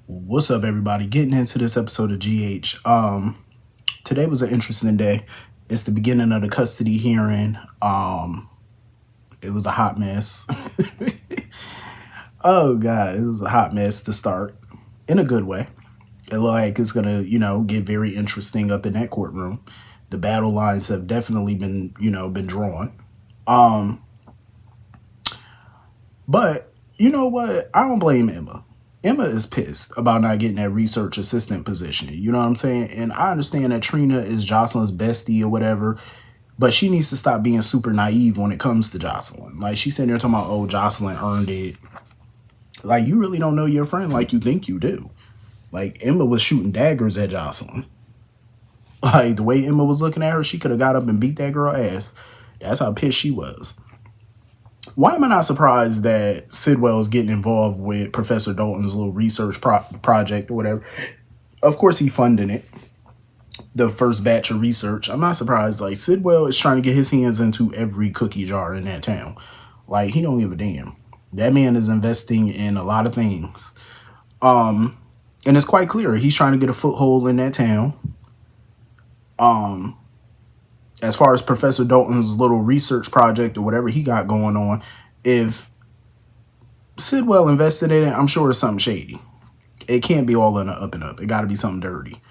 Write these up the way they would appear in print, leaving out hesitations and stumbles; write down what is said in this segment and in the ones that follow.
What's up, everybody? Getting into this episode of GH. Today was an interesting day. It's the beginning of the custody hearing. It was a hot mess. Oh God, it was a hot mess to start in a good way. It looked like it's gonna, get very interesting up in that courtroom. The battle lines have definitely been, been drawn. Um, but you know what? I don't blame Emma. Emma is pissed about not getting that research assistant position. You know what I'm saying? And I understand that Trina is Jocelyn's bestie or whatever, but she needs to stop being super naive when it comes to Jocelyn. Like, she's sitting there talking about, oh, Jocelyn earned it. Like, you really don't know your friend like you think you do. Like, Emma was shooting daggers at Jocelyn. Like, the way Emma was looking at her, she could have got up and beat that girl ass. That's how pissed she was. Why am I not surprised that Sidwell is getting involved with Professor Dalton's little research project or whatever? Of course, he funding it, the first batch of research. I'm not surprised. Like, Sidwell is trying to get his hands into every cookie jar in that town. Like, he don't give a damn. That man is investing in a lot of things. And it's quite clear he's trying to get a foothold in that town. As far as Professor Dalton's little research project or whatever he got going on, if Sidwell invested in it, I'm sure it's something shady. It can't be all in the up and up. It got to be something dirty.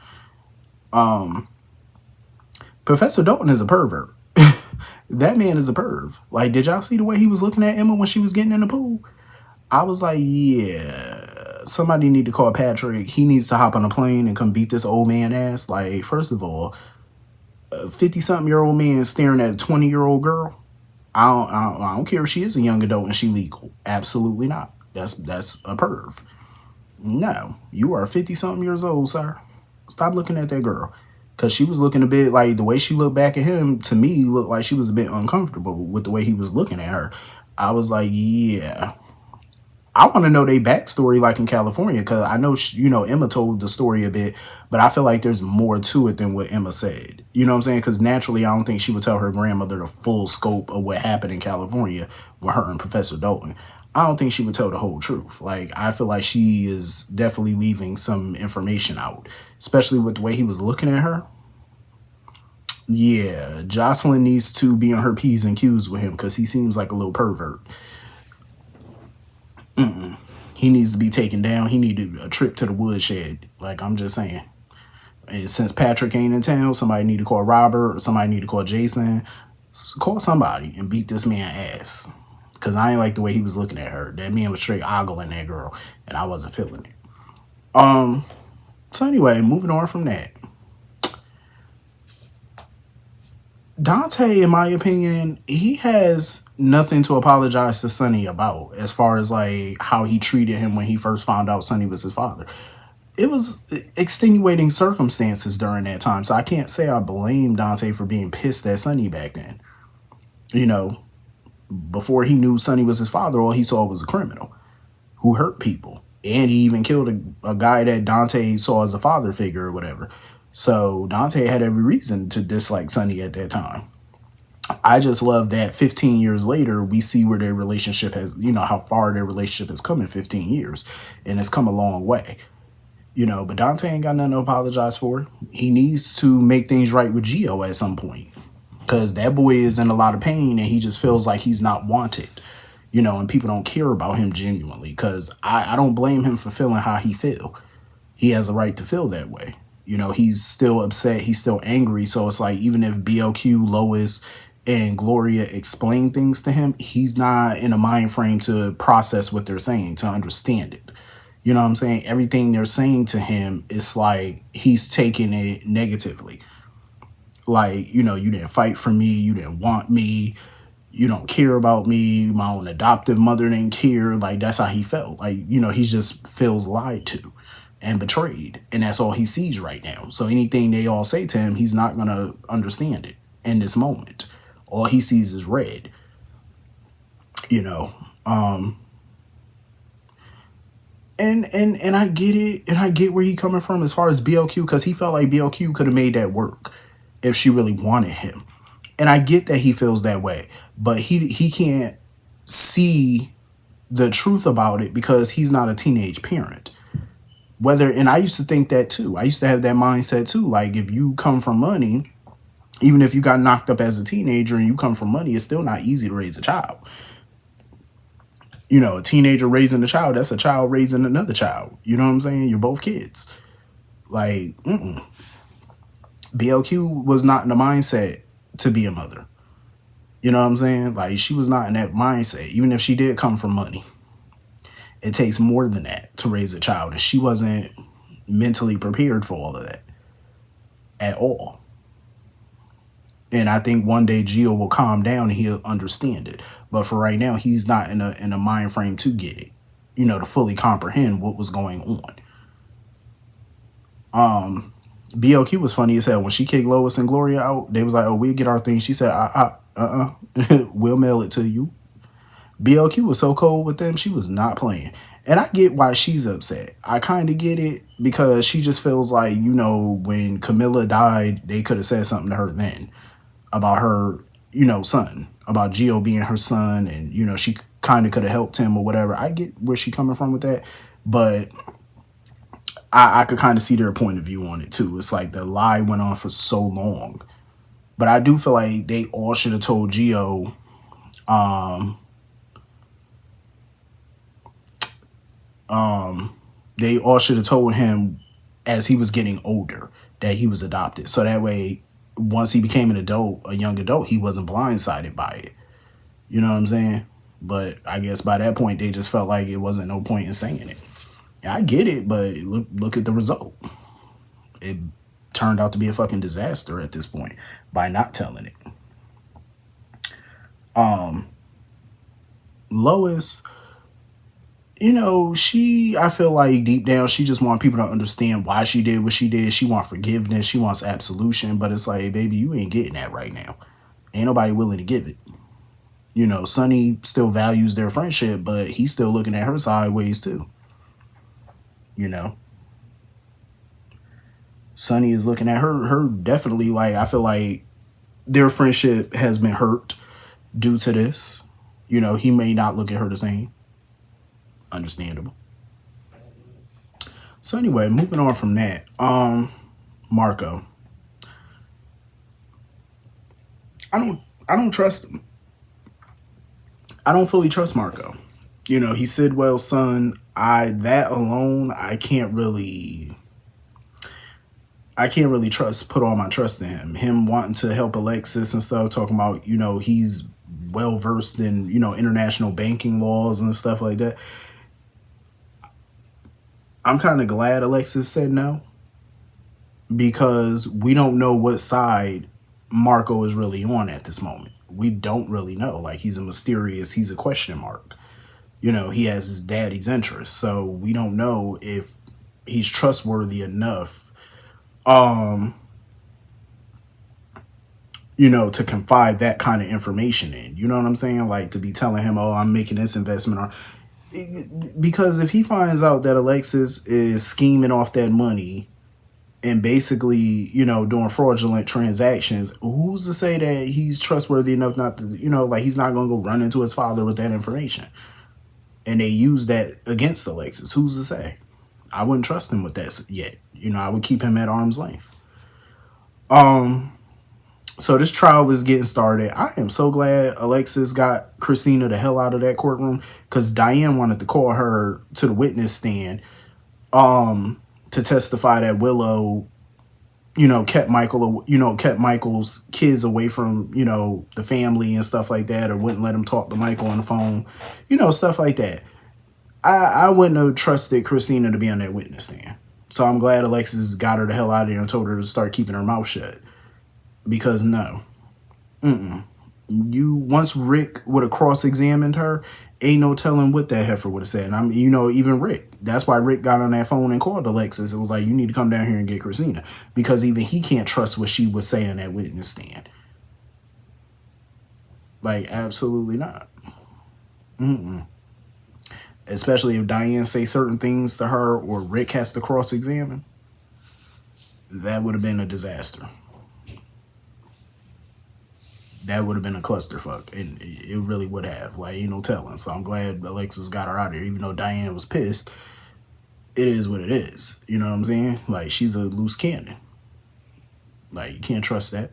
Professor Dalton is a pervert. That man is a perv. Like, did y'all see the way he was looking at Emma when she was getting in the pool? I was like, yeah, somebody need to call Patrick. He needs to hop on a plane and come beat this old man ass. Like, first of all, a 50-something-year-old man staring at a 20-year-old girl. I don't care if she is a young adult and she legal. Absolutely not. That's a perv. No, you are 50-something years old, sir. Stop looking at that girl. Because she was looking a bit like the way she looked back at him, to me, looked like she was a bit uncomfortable with the way he was looking at her. I was like, yeah. I want to know their backstory, like in California, because I know, Emma told the story a bit, but I feel like there's more to it than what Emma said. You know what I'm saying? Because naturally, I don't think she would tell her grandmother the full scope of what happened in California with her and Professor Dalton. I don't think she would tell the whole truth. Like, I feel like she is definitely leaving some information out, especially with the way he was looking at her. Yeah, Jocelyn needs to be on her P's and Q's with him because he seems like a little pervert. He needs to be taken down. He needed a trip to the woodshed. Like, I'm just saying. And since Patrick ain't in town, somebody need to call Robert or somebody need to call Jason. Call somebody and beat this man ass. Because I ain't like the way he was looking at her. That man was straight ogling that girl. And I wasn't feeling it. So anyway, moving on from that. Dante, in my opinion, he has nothing to apologize to Sonny about as far as like how he treated him when he first found out Sonny was his father. It was extenuating circumstances during that time, so I can't say I blame Dante for being pissed at Sonny back then. You know, before he knew Sonny was his father, all he saw was a criminal who hurt people. And he even killed a guy that Dante saw as a father figure or whatever. So Dante had every reason to dislike Sonny at that time. I just love that 15 years later, we see where their relationship has, how far their relationship has come in 15 years. And it's come a long way. But Dante ain't got nothing to apologize for. He needs to make things right with Gio at some point. Because that boy is in a lot of pain and he just feels like he's not wanted. And people don't care about him genuinely. Because I don't blame him for feeling how he feel. He has a right to feel that way. He's still upset. He's still angry. So it's like, even if BLQ, Lois, and Gloria explain things to him, he's not in a mind frame to process what they're saying, to understand it. You know what I'm saying? Everything they're saying to him, it's like he's taking it negatively. Like, you didn't fight for me. You didn't want me. You don't care about me. My own adoptive mother didn't care. Like, that's how he felt. Like, he just feels lied to and betrayed. And that's all he sees right now. So anything they all say to him, he's not going to understand it in this moment. All he sees is red. you know. And I get it, and I get where he coming from as far as BLQ, because he felt like BLQ could have made that work if she really wanted him. And I get that he feels that way, but he can't see the truth about it because he's not a teenage parent. And I used to think that too. I used to have that mindset too. Like, if you come from money, even if you got knocked up as a teenager and you come from money, it's still not easy to raise a child. A teenager raising a child, that's a child raising another child. You know what I'm saying? You're both kids. Like, BLQ was not in the mindset to be a mother. You know what I'm saying? Like, she was not in that mindset, even if she did come from money. It takes more than that to raise a child, and she wasn't mentally prepared for all of that at all. And I think one day Gio will calm down and he'll understand it. But for right now, he's not in a mind frame to get it, to fully comprehend what was going on. BLQ was funny as hell. When she kicked Lois and Gloria out, they was like, "Oh, we'll get our thing." She said, we'll mail it to you." BLQ was so cold with them, she was not playing. And I get why she's upset. I kind of get it, because she just feels like, when Camilla died, they could have said something to her then about her, son, about Gio being her son, and, she kind of could have helped him or whatever. I get where she coming from with that, but I could kind of see their point of view on it too. It's like the lie went on for so long. But I do feel like they all should have told Gio, they all should have told him as he was getting older that he was adopted. So that way, once he became a young adult, he wasn't blindsided by it. You know what I'm saying? But I guess by that point, they just felt like it wasn't no point in saying it. Yeah, I get it, but look at the result. It turned out to be a fucking disaster at this point by not telling it. Lois, I feel like deep down, she just want people to understand why she did what she did. She wants forgiveness. She wants absolution. But it's like, baby, you ain't getting that right now. Ain't nobody willing to give it. Sonny still values their friendship, but he's still looking at her sideways too. Sonny is looking at her definitely like, I feel like their friendship has been hurt due to this. He may not look at her the same. Understandable. So anyway, moving on from that, Marco. I don't trust him. I don't fully trust Marco. He said, "Well, son, I can't really put all my trust in him. Him wanting to help Alexis and stuff, talking about, he's well versed in, international banking laws and stuff like that." I'm kind of glad Alexis said no, because we don't know what side Marco is really on at this moment. We don't really know. Like, he's a question mark. He has his daddy's interests, so we don't know if he's trustworthy enough, to confide that kind of information in. You know what I'm saying? Like, to be telling him, "Oh, I'm making this investment," or because if he finds out that Alexis is scheming off that money and basically, doing fraudulent transactions, who's to say that he's trustworthy enough not to, like, he's not going to go run into his father with that information and they use that against Alexis? Who's to say? I wouldn't trust him with that yet. I would keep him at arm's length. So this trial is getting started. I am so glad Alexis got Christina the hell out of that courtroom, because Diane wanted to call her to the witness stand to testify that Willow, kept Michael's kids away from, the family and stuff like that, or wouldn't let him talk to Michael on the phone, stuff like that. I wouldn't have trusted Christina to be on that witness stand. So I'm glad Alexis got her the hell out of there and told her to start keeping her mouth shut. Because no. Once Rick would have cross-examined her, ain't no telling what that heifer would have said. And even Rick. That's why Rick got on that phone and called Alexis. It was like, "You need to come down here and get Christina." Because even he can't trust what she was saying at witness stand. Like, absolutely not. Especially if Diane say certain things to her or Rick has to cross-examine. That would have been a disaster. That would have been a clusterfuck, and it really would have. Like, ain't no telling. So I'm glad Alexis got her out of here, even though Diane was pissed. it is what it is. You know what I'm saying? Like, she's a loose cannon. Like, you can't trust that.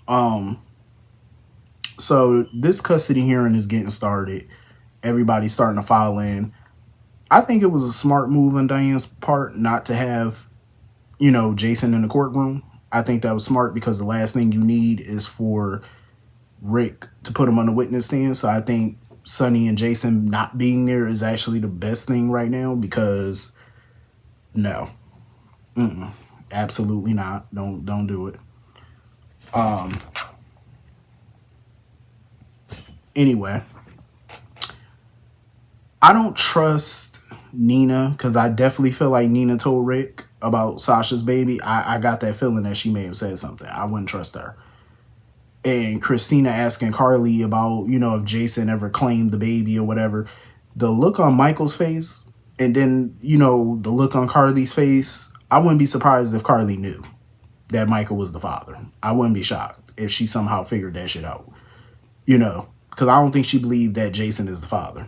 Um, so this custody hearing is getting started. Everybody's starting to file in. I think it was a smart move on Diane's part not to have, Jason in the courtroom. I think that was smart because the last thing you need is for Rick to put him on the witness stand. So I think Sonny and Jason not being there is actually the best thing right now because no, absolutely not. Don't do it. Anyway, I don't trust Nina because I definitely feel like Nina told Rick about Sasha's baby. I got that feeling that she may have said something. I wouldn't trust her. And Christina asking Carly about, if Jason ever claimed the baby or whatever. The look on Michael's face and then, the look on Carly's face, I wouldn't be surprised if Carly knew that Michael was the father. I wouldn't be shocked if she somehow figured that shit out, because I don't think she believed that Jason is the father.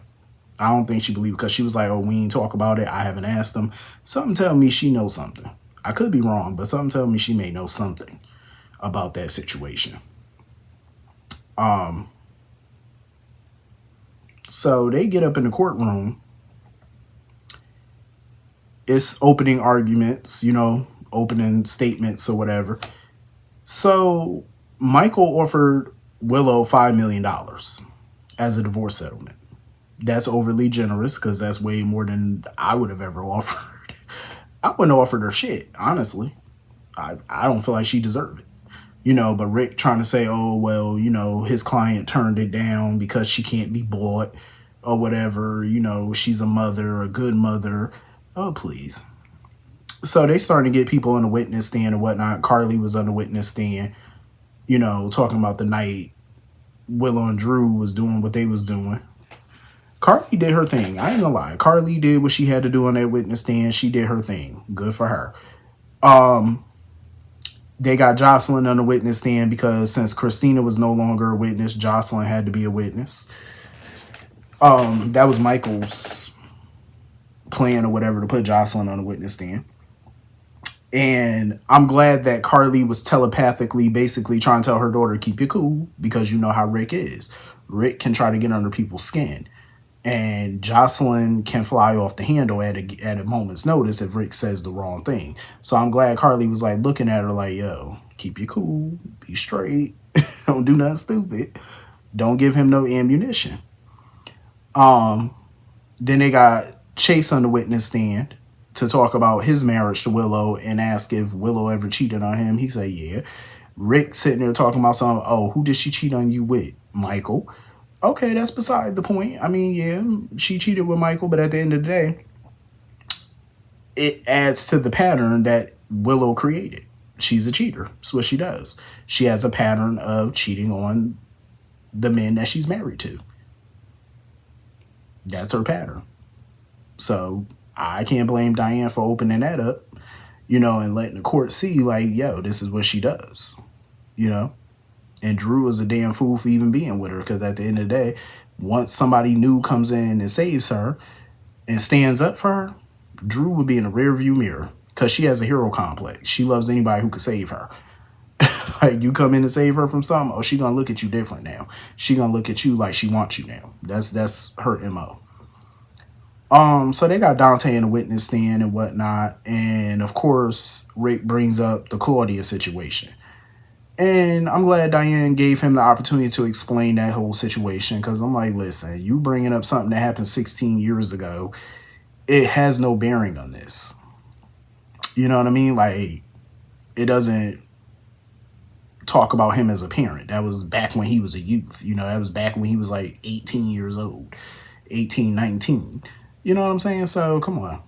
I don't think she believed because she was like, oh, we ain't talk about it. I haven't asked him. Something tell me she knows something. I could be wrong, but something tell me she may know something about that situation. So they get up in the courtroom. It's opening arguments, opening statements or whatever. So Michael offered Willow $5 million as a divorce settlement. That's overly generous because that's way more than I would have ever offered. I wouldn't have offered her shit, honestly. I don't feel like she deserved it. But Rick trying to say, oh, well, his client turned it down because she can't be bought or whatever. She's a mother, a good mother. Oh, please. So they starting to get people on the witness stand and whatnot. Carly was on the witness stand, talking about the night Willow and Drew was doing what they was doing. Carly did her thing. I ain't gonna lie. Carly did what she had to do on that witness stand. She did her thing. Good for her. They got Jocelyn on the witness stand because since Christina was no longer a witness, Jocelyn had to be a witness. That was Michael's plan or whatever to put Jocelyn on the witness stand. And I'm glad that Carly was telepathically basically trying to tell her daughter, keep it cool, because you know how Rick is. Rick can try to get under people's skin. And Jocelyn can fly off the handle at a moment's notice if Rick says the wrong thing. So I'm glad Carly was like looking at her like, yo, keep you cool, be straight, don't do nothing stupid, don't give him no ammunition. Then they got Chase on the witness stand to talk about his marriage to Willow and ask if Willow ever cheated on him. He said, yeah. Rick sitting there talking about something. Oh, who did she cheat on you with? Michael. Okay, that's beside the point. I mean, yeah, she cheated with Michael, but at the end of the day, it adds to the pattern that Willow created. She's a cheater. That's what she does. She has a pattern of cheating on the men that she's married to. That's her pattern. So I can't blame Diane for opening that up, and letting the court see, like, yo, this is what she does, And Drew was a damn fool for even being with her because at the end of the day, once somebody new comes in and saves her and stands up for her, Drew would be in a rear view mirror because she has a hero complex. She loves anybody who could save her. Like, you come in and save her from something, oh, she gonna look at you different now. She gonna look at you like she wants you now. That's her MO. So they got Dante in the witness stand and whatnot, and of course Rick brings up the Claudia situation. And I'm glad Diane gave him the opportunity to explain that whole situation because I'm like, listen, you bringing up something that happened 16 years ago, it has no bearing on this. You know what I mean? Like, it doesn't talk about him as a parent. That was back when he was a youth. That was back when he was like 18 years old, 18, 19. You know what I'm saying? So, come on.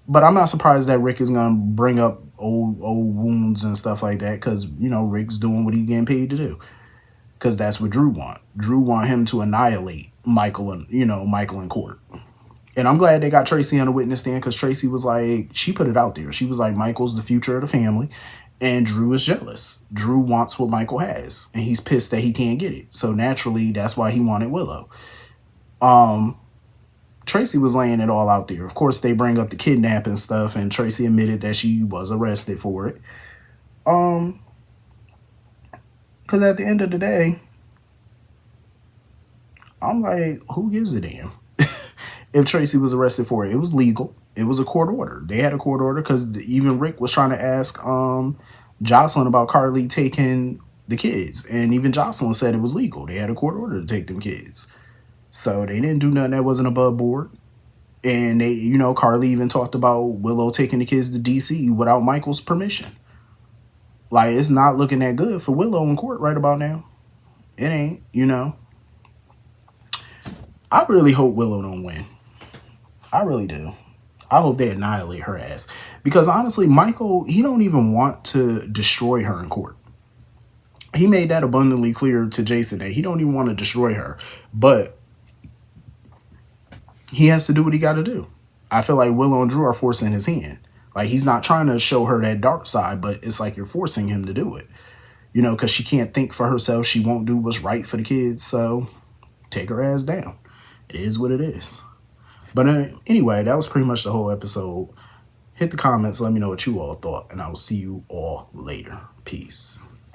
But I'm not surprised that Rick is going to bring up old wounds and stuff like that because, Rick's doing what he's getting paid to do. Because that's what Drew want. Drew want him to annihilate Michael in court. And I'm glad they got Tracy on the witness stand because Tracy was like, she put it out there. She was like, Michael's the future of the family. And Drew is jealous. Drew wants what Michael has. And he's pissed that he can't get it. So naturally, that's why he wanted Willow. Tracy was laying it all out there. Of course, they bring up the kidnapping stuff, and Tracy admitted that she was arrested for it. Because at the end of the day, I'm like, who gives a damn? If Tracy was arrested for it, it was legal. It was a court order. They had a court order because even Rick was trying to ask Jocelyn about Carly taking the kids, and even Jocelyn said it was legal. They had a court order to take them kids, so they didn't do nothing that wasn't above board. And they, Carly even talked about Willow taking the kids to DC without Michael's permission. Like, it's not looking that good for Willow in court right about now. It ain't. I really hope Willow don't win. I really do. I hope they annihilate her ass. Because honestly, Michael, he don't even want to destroy her in court. He made that abundantly clear to Jason that he don't even want to destroy her. But he has to do what he got to do. I feel like Willow and Drew are forcing his hand. Like, he's not trying to show her that dark side, but it's like you're forcing him to do it. Because she can't think for herself. She won't do what's right for the kids. So take her ass down. It is what it is. But anyway, that was pretty much the whole episode. Hit the comments. Let me know what you all thought. And I will see you all later. Peace.